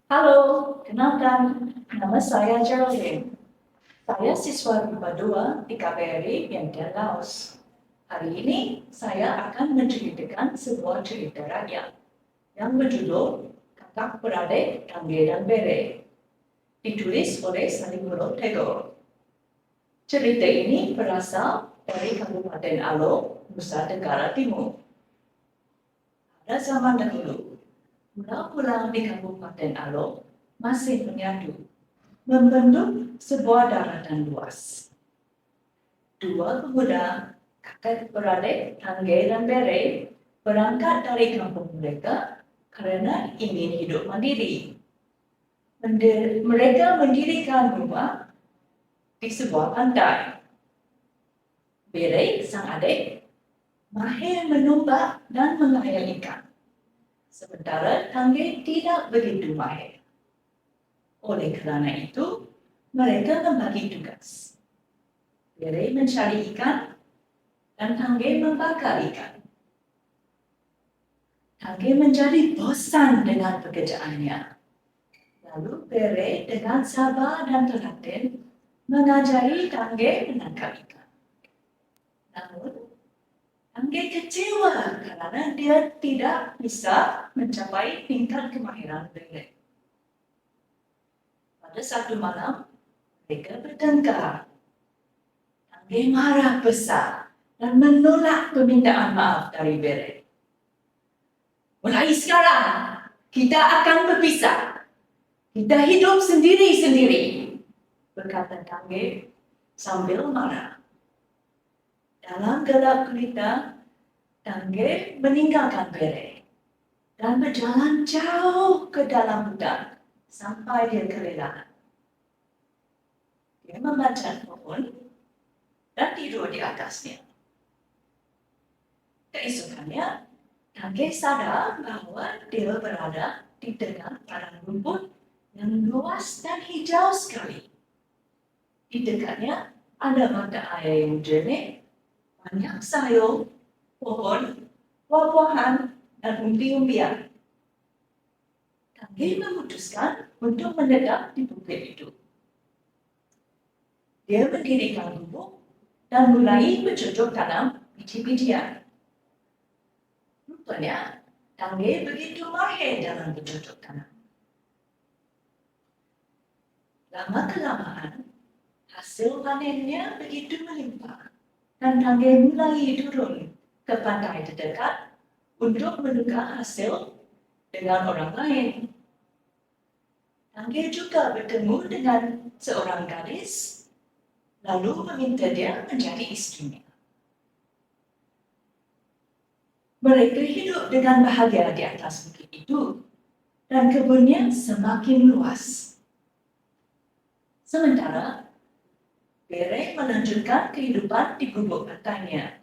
Halo, kenalkan, nama saya Geraldine. Saya siswa IPA 2 di KBRI Vientiane Laos. Hari ini saya akan menceritakan sebuah cerita rakyat yang berjudul Kakak Beradik Tangge dan Bere, ditulis oleh Salihullah Tagore. Cerita ini berasal dari Kabupaten Alo, Nusa Tenggara Timur. Pada zaman dahulu, pulau-pulau di Kabupaten Alo masih menyatu, membentuk sebuah daratan luas. Dua pemuda, kakak beradik Tangge dan Bere, berangkat dari kampung mereka karena ingin hidup mandiri. Mereka mendirikan rumah di sebuah pantai. Bere, sang adik, mahir menumpak dan mengayak ikan, sementara Tangge tidak begitu mahir. Oleh kerana itu, mereka membagi tugas. Bere mencari ikan dan Tangge membakar ikan. Tangge menjadi bosan dengan pekerjaannya. Lalu Bere dengan sabar dan telaten mengajari Tangge menangkap ikan. Namun, Tangge kecewa karena dia tidak bisa mencapai tingkat kemahiran Bere. Pada satu malam, mereka bertengkar. Tangge marah besar dan menolak permintaan maaf dari Bere. Mulai sekarang, kita akan berpisah. Kita hidup sendiri-sendiri, berkata Tangge sambil marah. Dalam gelap gulita, Tangge meninggalkan Bere dan berjalan jauh ke dalam hutan sampai dia kelelahan. Dia memanjat pohon dan tidur di atasnya. Keesokannya, Tangge sadar bahwa dia berada di tengah padang rumput yang luas dan hijau sekali. Di dekatnya ada mata air yang jernih, banyak sayur, pohon, buah-buahan, dan umbi-umbian. Tangge memutuskan untuk menetap di bukit itu. Dia mendirikan gubuk dan mulai bercocok tanam biji-bijian. Rupanya, Tangge begitu mahir dalam bercocok tanam. Lama-kelamaan, hasil panennya begitu melimpah dan Tangge mulai turun ke pantai terdekat untuk menukar hasil dengan orang lain. Tangge juga bertemu dengan seorang gadis, lalu meminta dia menjadi istrinya. Mereka hidup dengan bahagia di atas bukit itu, dan kebunnya semakin luas. Sementara, Bere melanjutkan kehidupan di gubuk pantainya.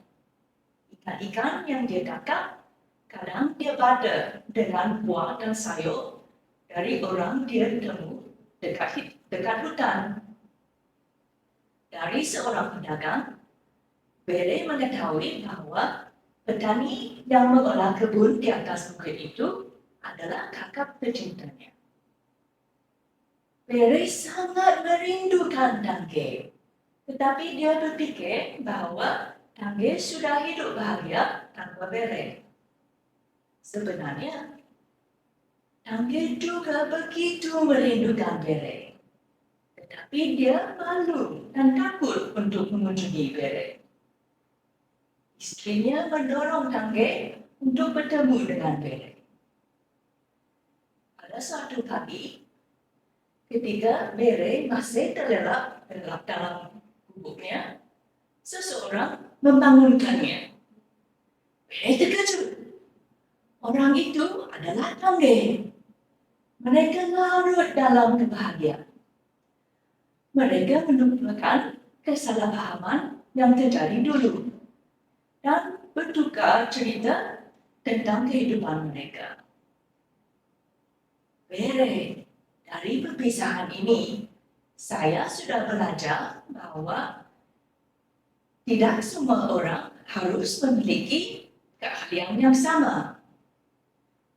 Ikan-ikan yang dia tangkap, kadang dia barter dengan buah dan sayur dari orang dia temu dekat hutan. Dari seorang pedagang, Bere mengetahui bahwa petani yang mengolah kebun di atas bukit itu adalah kakak tercintanya. Bere sangat merindukan Tangge, tetapi dia berpikir bahwa Tangge sudah hidup bahagia tanpa Bere. Sebenarnya, Tangge juga begitu merindukan Bere, tetapi dia malu dan takut untuk mengunjungi Bere. Istrinya mendorong Tangge untuk bertemu dengan Bere. Pada suatu pagi, ketika Bere masih terlelap dalam gubuknya, seseorang membangunkannya. Bere terkejut. Orang itu adalah Tangge. Mereka larut dalam kebahagiaan. Mereka melupakan kesalahpahaman yang terjadi dulu dan bertukar cerita tentang kehidupan mereka. Bere, dari perpisahan ini, saya sudah belajar bahwa tidak semua orang harus memiliki keahlian yang sama.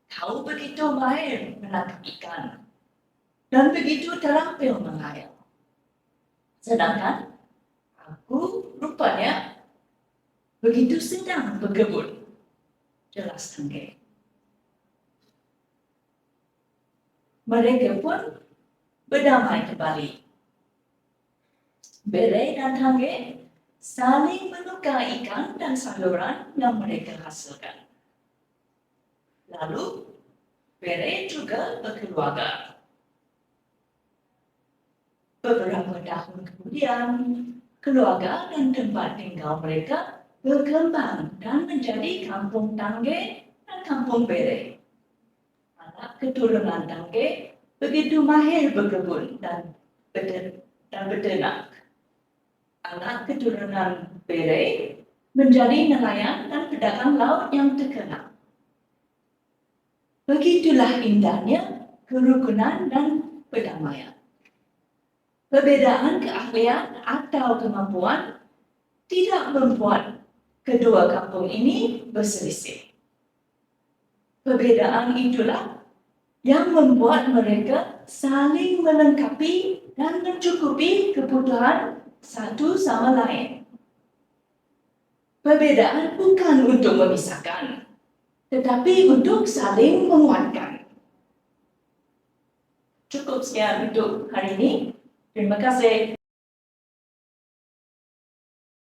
Kau begitu mahir menangkap ikan, dan begitu terampil mengayal. Sedangkan aku rupanya begitu sedang berkebun. Jelas Tangge. Mereka pun berdamai kembali. Bere dan Tangge saling menukar ikan dan sayuran yang mereka hasilkan. Lalu, Bere juga berkeluarga. Beberapa tahun kemudian, keluarga dan tempat tinggal mereka berkembang dan menjadi kampung Tangge dan kampung Bere. Anak keturunan Tangge begitu mahir berkebun dan beternak. Anak keturunan Bere menjadi nelayan dan pedagang laut yang terkenal. Begitulah indahnya kerukunan dan perdamaian. Perbedaan keahlian atau kemampuan tidak membuat kedua kampung ini berselisih. Perbedaan itulah yang membuat mereka saling melengkapi dan mencukupi kebutuhan satu sama lain. Perbedaan bukan untuk memisahkan, tetapi untuk saling menguatkan. Cukup sekian untuk hari ini. Terima kasih.